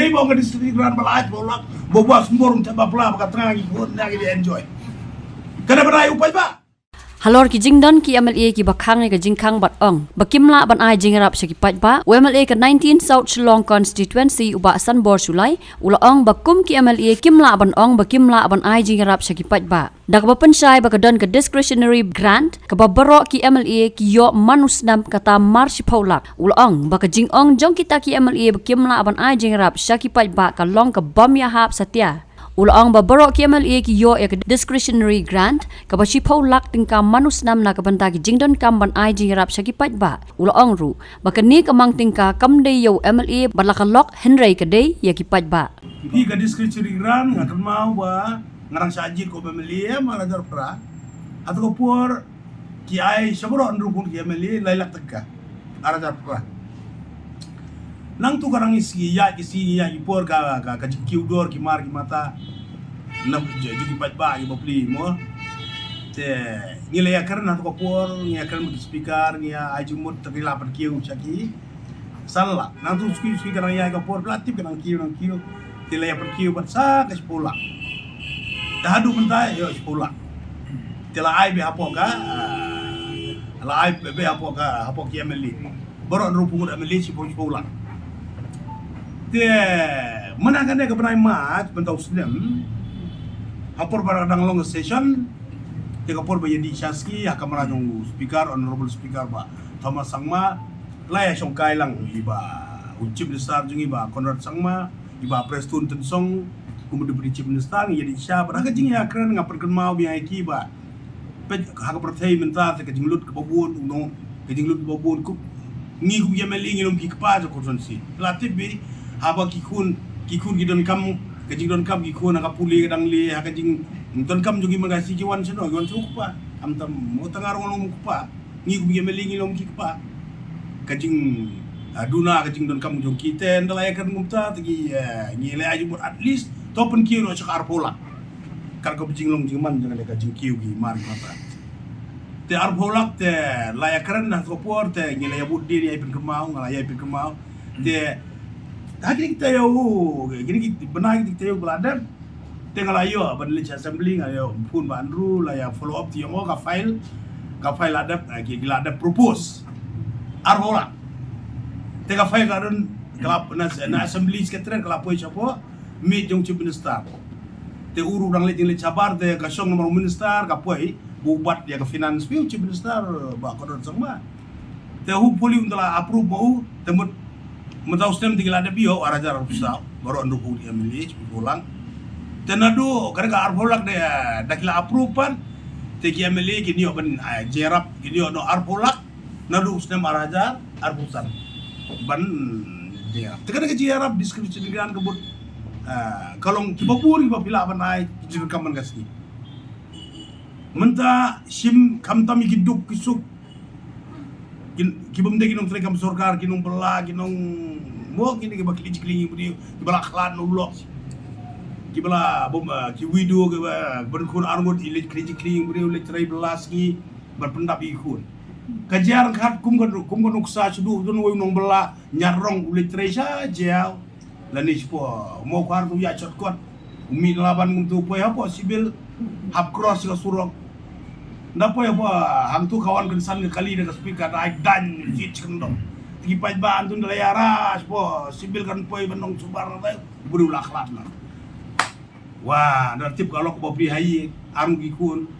Ngay bawa ke distrik gran balaj bolak, bawa sembur untuk bapla berkata ikut nak dia enjoy. Kenapa dah upai ba? Halor ki jingdan ki MLA ki bakhang ka jingkhang bat ong bakimla ban ai jingrap shaki pat ba MLA ka 19 South Shillong constituency uba san bor sulai ula ong bakum ki MLA kimla ban ong bakimla ban ai jingrap shaki pat ba dak ba pensyai ba kadon ka discretionary grant ka babaro ki MLA ki yo manusnam kata march paulak ula ong ba ka jing ong jong kita ki MLA bakimla ban ai jingrap shaki pat ba ka long ka bam ya hap satya Ulang babaro ki MLA ki yo ek discretionary grant ka ba sipaw lak tingka manusnam na kabanta ki jingdon kam ban ai jingrap shaki pat ba ulang ru bakani kamang tingka kamde yo MLA balakalok henry kade ya ki pat ba Pi ka discretionary grant ngakan mau ba ngarang sajid ko MLA marajar pra atau ko por ki ai sabro andru pun ki MLA lailak tekka arajar pra nang tu karang isi ya ipor ka jikiu dor ki mar ki mata nam jadi pat ba ki bopli mo te ngile ya karna to por ngi akan mu speaker ngi ajumut terila per kiu chaki sala nang tu speaker ya ka por platip nang kiu te la ya per kiu bat sa ka spola dahadu mentai yo spola te la ai be hapoka la ai be hapoka hapok MLA borok rupung MLA si spola menangkan dia kebenaran mat bentau sedem hapor baradang long session dia kapor bayadi syaski akan merajung speaker honorable speaker ba Thomas Sangma laya songkai lang iba chief minister jung iba Conrad Sangma iba Preston Tensong kemudian beri chief minister jadi siapa dah kejing ya keren ngaperken mau biang iki ba pet hak pertai mentah ke kejing lut ke babun undong kejing lut ke babun ku ngi ku yameli ngilum ki kpa jo konsi latib bi haba kikun gidon kam kajing don kam kikun aka puli kadang li kajing don kam jogi magasi jiwan seno jiwan sukupa am tam mo tangar ngolong kupa ngi ku biya melingi lom kikpa kajing aduna kajing don kam jong kiten dalaya kan ngumta tagi ngi le aju at least topen kiro sakar pola kar ko bijing long jingman jangan kajing kiu gi mar mata te arbolak te layakan na to por te ngi le buddi ni ipin kemau ngalaya ipin kemau te Tadi kita yo, gini kita benar kita yo beladan. Tengah layo, bandel assembly ngayo pun bandru laya follow up tiang ka file ada, gila ada propose. Arhola. Tengah file kadon kelap na assembly sekretariat kelap poy siapa, meet jong chief minister. Te uru dang le cabar te kasong nomor minister ka poy bubat dia ke finance view chief minister ba kodon sama. Te hu poli undala approve mau temut mentau stem tinggal ada bio arajar rusau baru andu ku dia milih pulang tenadu karena arbolak dia dakila approval teki milih gini ban jerap gini no arbolak nadu stem arajar arbusan ban dia tekan ke jerap deskripsi dengan kebut kalau kibaburi babila ban ai jiru kaman gasni menta sim kamtami giduk kisuk kibam de ginong trekam sorkar ginong bela ginong mo gini ke bakli jiklingi budi kibala khlan ulo kibala bom ki wido ke berkun armut ilit kriji kling budi ulit trai belas ki berpendap ikun kajar khat kum kan uksa sudu don woy nong bela nyarong ulit trai saja lani spo mo kwar tu ya chot kot umi laban muntu poy apa sibil hap cross ka surok Napa ya hang tu kawan kensan kali dengan speaker naik dan jit kendong. Tigi paj ba antun delayaras po sibil kan poi benong subar na buru laklat na. Wah, tip kalau ko bobri hayi arung gikun.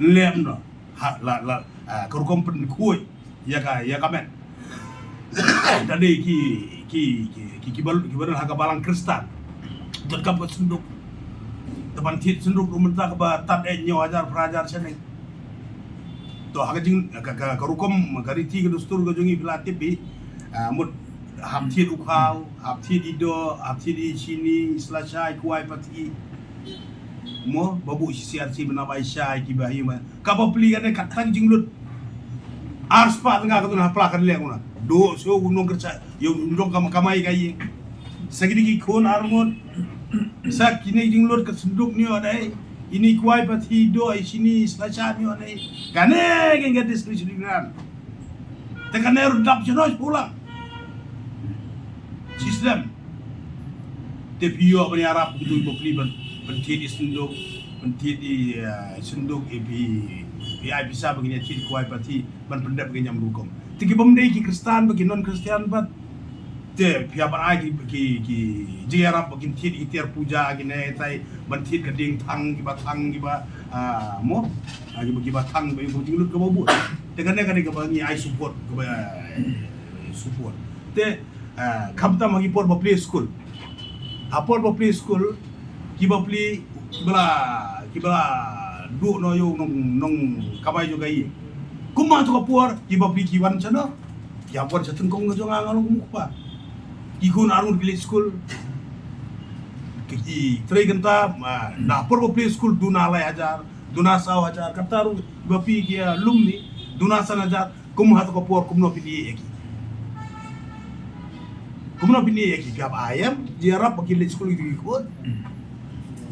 Lem no. Ha la kurkom pen kuy. Ya kamen. Tadi ki bal haga balang kristal. Dot kam sunduk. Teman tit senduk rumenta ke batat nyo ajar perajar sene to hagajing ka rukom gariti ke dustur ke jongi pilatip bi mut hamtit ukau hamtit ido hamtit di sini selesai kuai pati mo babu siar si menabai syai ki bahi ma ka bapli kan katang jinglut arspa tengah ka tuna plakan le ngona do so gunung kerja yo ndong kamai kai sagidi ki kon armon Sak kini jinglor ke senduk ni adai ini kuai pati do ai sini selasa ni adai kane gen deskripsi dengan tekan er dap jenos pulang sistem te pio bani Arab gitu bopli bentit di senduk bentit di senduk ai bisa begini tit kuai pati ban pendap begini yang hukum tiki bomdei ki Kristen bagi non Kristen bat te pia ban ai ki ji Arab begini tit itiar puja gini tai bentit keding tang ki ba mo bagi batang bagi lut ke bobo te kan ke bagi ai support ke support te kamta magi por bopli school apor bopli school kibapli kibala du no yo nong kabay jo gai kuma to kapor kibapli kiwan chano ya por chatun kong jo ngalong kumukpa ikun arun village school ki tray ganta na por bopli school duna lai hajar duna saw hajar kataru bapi kia lumni duna san hajar kum hat kapor kumno pidi eki kumno pidi eki gab ayam jiarap village school ikut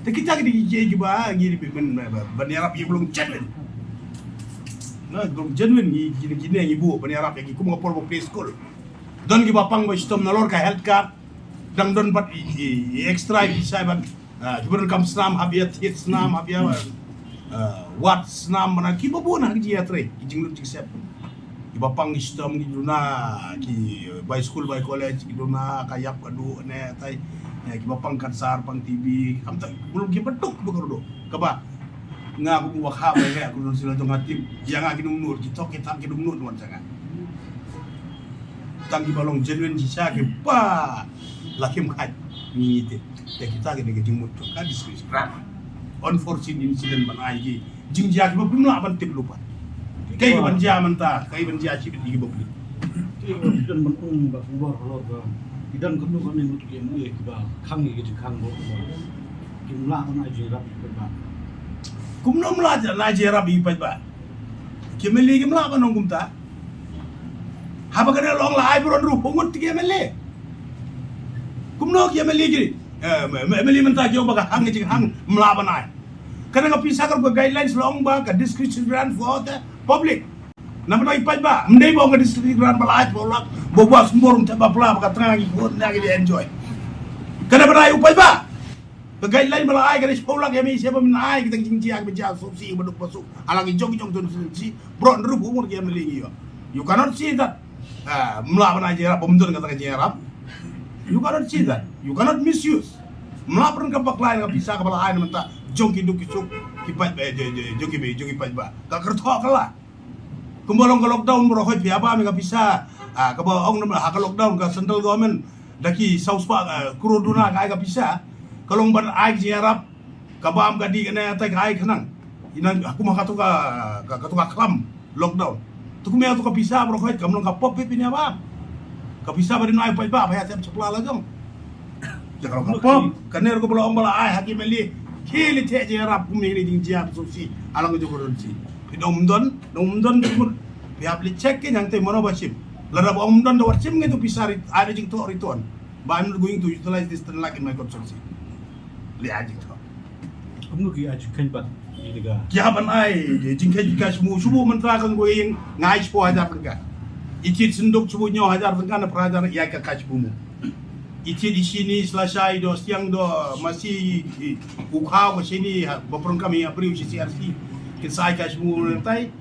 te kita di ba gini ban Arab yang belum genuine nah belum genuine gini yang ibu ban Arab yang kum ngapor play school don gi bapang ba sistem nalor ka health card dang don bat extra bisa ban gubernur kam snam habia tit snam habia wat snam mana ki babu na gi atre ki jinglut ki sep gi bapang sistem gi duna ki by school by college gi duna kayap adu ne tai ki bapang kansar pang TV am tak belum gi betuk bekerdo kaba nga aku buat hak mereka aku non sila jong hatip yang aku nur kita kita ki nur wan sangat tanggi balong genuine sisa ke pa lakim khat ni te ya kita ke jingmut ka diskus unfortunate incident ban ai gi jingjia ki bapun na ban tip lupa kai ban ja manta kai ban ja chi di bapun dan menung ba fubar holor idan kenu kami untuk yang mulia kita kangi gitu kang bo jumlah kan aja rap ba kumno mlaja na jera bi ba kemeli gemla ba nong kumta haba kana long la ai bron ru pungut kemeli kumno kemeli gi meli menta jo ba hang ji hang mla ba nai kana ga pisa kar guidelines long ba ka discretion grant for the public namanya ipat ba mendai bawa ke district grand balai bolak bawa semborong tebak pula pakai tengah ikut lagi di enjoy kena berai upai ba bagai lain balai ke sekolah kami siapa menai kita cincin berjalan sopsi beduk masuk alang jong tu si bro nerup umur kami melingi you cannot see that melawan aja pembentukan kata kerja you cannot see that you cannot misuse melawan ke lain bisa ke balai mentah jong kiduk kisuk kipat jogi pat ba tak kertok lah kumbolong ke lockdown berokoi piapa mereka bisa ke ong nama hak lockdown ke central government daki South Park kuruduna kai ka bisa kalong ban ai jiarap ka bam ka di kana tai kai khanang inan aku mah katuka klam lockdown tu kumia tu ka bisa berokoi kamlong ka pop pinya ba ka bisa bari nai pai ba ya tem sepla la jong ja kalau ka pop kaner ko bolong bala ai hakim li kili te jiarap kumi ni jingjia susi alang jo koronsi Nomdon timur pihak li cek yang te mono basim ladab omdon do warsim ngetu pisari ada jing to return but I'm not going to utilize this thing like in my consultancy li ajing to kamu ki aja kan ba ini ga kya ban ai jing ke jika semua subuh mentra kan going ngai 10,000 tengah itit senduk subuh nyo 1,000 tengah na prajar ya ka kasbumu itit di sini selesai do siang do masih ukau ke sini baprong kami april CCRC kisah kasmu tai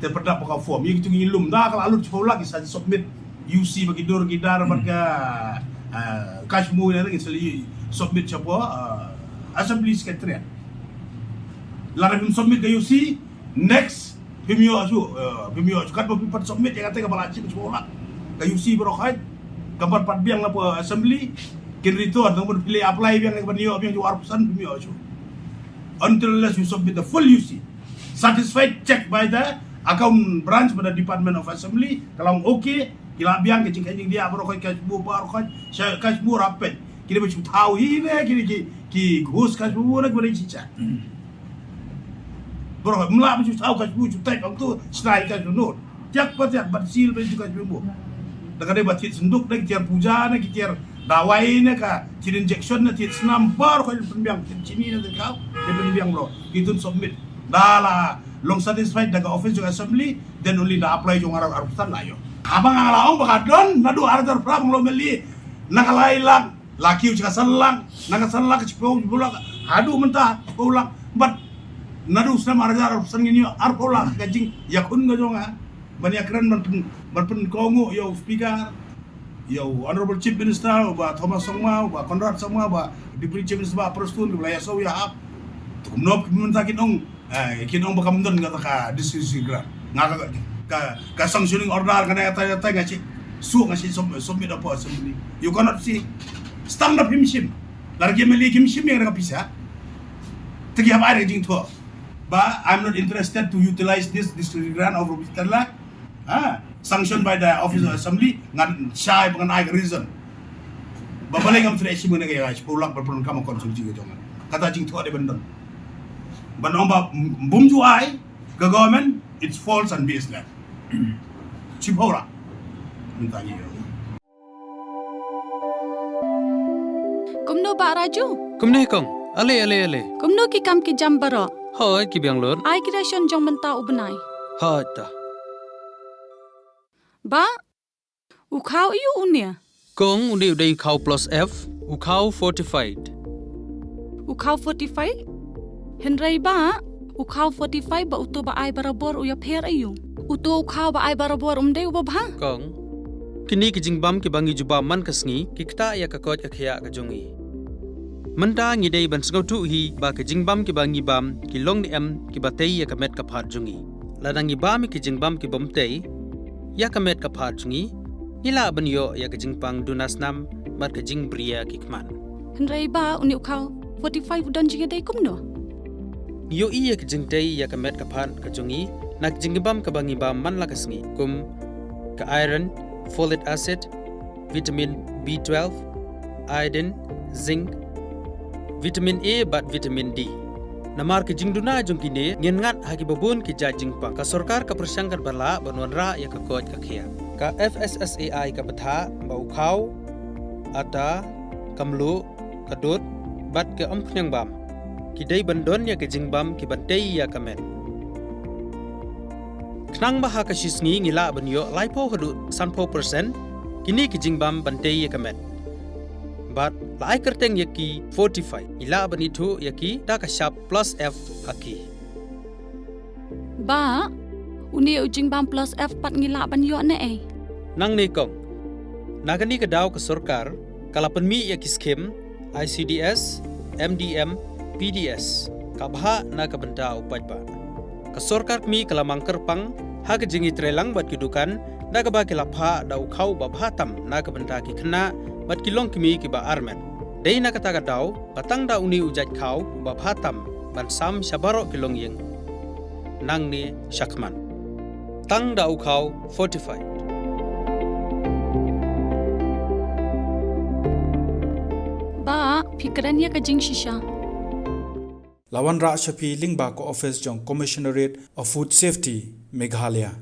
terperdap pakai form yang itu ngilum dah kalau alur cepat lagi saja submit UC bagi dor gidar bagi kasmu yang lagi seli submit cepat assembly secretariat lalu submit ke UC next pemio kat berpikir submit yang kata kepala cip cepat ke UC berokai gambar pat biang lah assembly kin return nombor pilih apply biang ke banio biang jual pesan pemio until unless you submit the full UC satisfied check by the account branch pada Department of Assembly kalau okay kila biang ke cingkajing dia berokoi kasbu barokoi kasbu rapet kira macam tahu ini kira ki gus kasbu nak beri cica berokoi melak macam tahu kasbu cutai waktu setelah kasbu nur tiap patiak bersil beri kasbu dengan dia batit senduk nak tiar puja nak tiar dawai nak tiar injection nak tiar senam barokoi penbiang sini nak kau dia penbiang bro itu submit dala long satisfied daga office juga assembly then only da apply jong arusan lah yo abang ngalaong bakadon nadu arter pram lo meli nakalailang Laki ucap salang, naga salang kecipau bulan, hadu mentah pulang, but nadu sama arjar sengini arpola kajing yakun gajonga, banyak keren berpen kongu yo speaker, yo honorable chief minister, ba Thomas Songma, ba Conrad Songma, ba deputy chief minister ba Perstun wilayah so ya hap, tukumnop minta kinong bakam don kata ka diskusi gerak, ngaka ka sanctioning order kana kata ngaci su ngaci submit apa assembly, you cannot see stand up himshim, lagi meli himshim yang mereka bisa, tegi apa ada jing tuh, but I'm not interested to utilize this grant of Rubitala, sanctioned by the office of assembly, ngan shy bukan I reason, babalik am fresh mana kaya guys, pulang berperan kamu konsumsi gitu kan, kata jing tuh ada bener. But number boom to I, the government, it's false and baseless. Cipora, minta niyo. Kumno ba Raju? Kumne kong, ale. Kumno ki kam ki jam baro. Hoi ki biang lor. Ai creation jong menta ubnai. Hoi ta. Ba? Ukau iu unia. Kong undi udai ukau plus F, ukau fortified. Ukau 45? Henry ba? Ukau 45 ba uto ba ai barabor uya pher ayu. Uto ukau ba ai barabor umde uba ba? Kong, kini ki jingbam ki bangi juba man kasngi, ki kta ya kakot ka khia ka jongi. Menta ngi dei ban sngau tu hi ba ki jingbam ki bangi bam, ki long ni em ki batei ya ka met ka phat jongi. Ladangi bam ki jingbam ki bom tei, ya ka met ka phat jongi. Ila ban yo ya ka jingpang dunas nam, mat ka jing bria ki kman. Henry ba uni ukau 45 udan jiga dei kumno. Yo iya ka jingtei ya ka met ka phat ka jongi, nak jingbam ka bangi bam man la kasngi, kum ka iron, folic acid, vitamin B12, iodine, zinc, vitamin A bat vitamin D. Namar ke jingduna jong kini ngin ngat haki babun ki jajing pa ka sorkar ka persangkat bala banwan ra ya ka kot ka khia. Ka FSSAI ka batha bau khau ata kamlu kadut bat ke ampnyang bam. Ki dei bandon ya ke jingbam ki bantei ya kamen. Knang baha ka shisngi ngila banyo laipo hadu sanpo persen kini ki jingbam bantei ya kamen. But lai kerteng yaki 45 ila banitu yaki da ka sharp plus F haki. Ba? Uni ujing bam plus F pat ngila ban yo ne eh. Nang ni kong nagani ka daw ka sorkar kalapan mi yaki skim ICDS MDM PDS kabha na ka benta upaj ba. Ka sorkar mi kalamang kerpang ha ka jingi trelang bat kidukan da ka ba kilapha da ukhau ba bhatam na ka benta ki khna bat kilong kimi ki ba armen. Dei na kata ka daw patang da uni ujat khau ba bhatam ban sam shabaro kilong yeng. Nang ni shakman. Tang da ukhau fortified. Ba, fikran ya ka jing shisha. Lawan Ra Shafi Lingba ko office jong Commissionerate of Food Safety Meghalaya.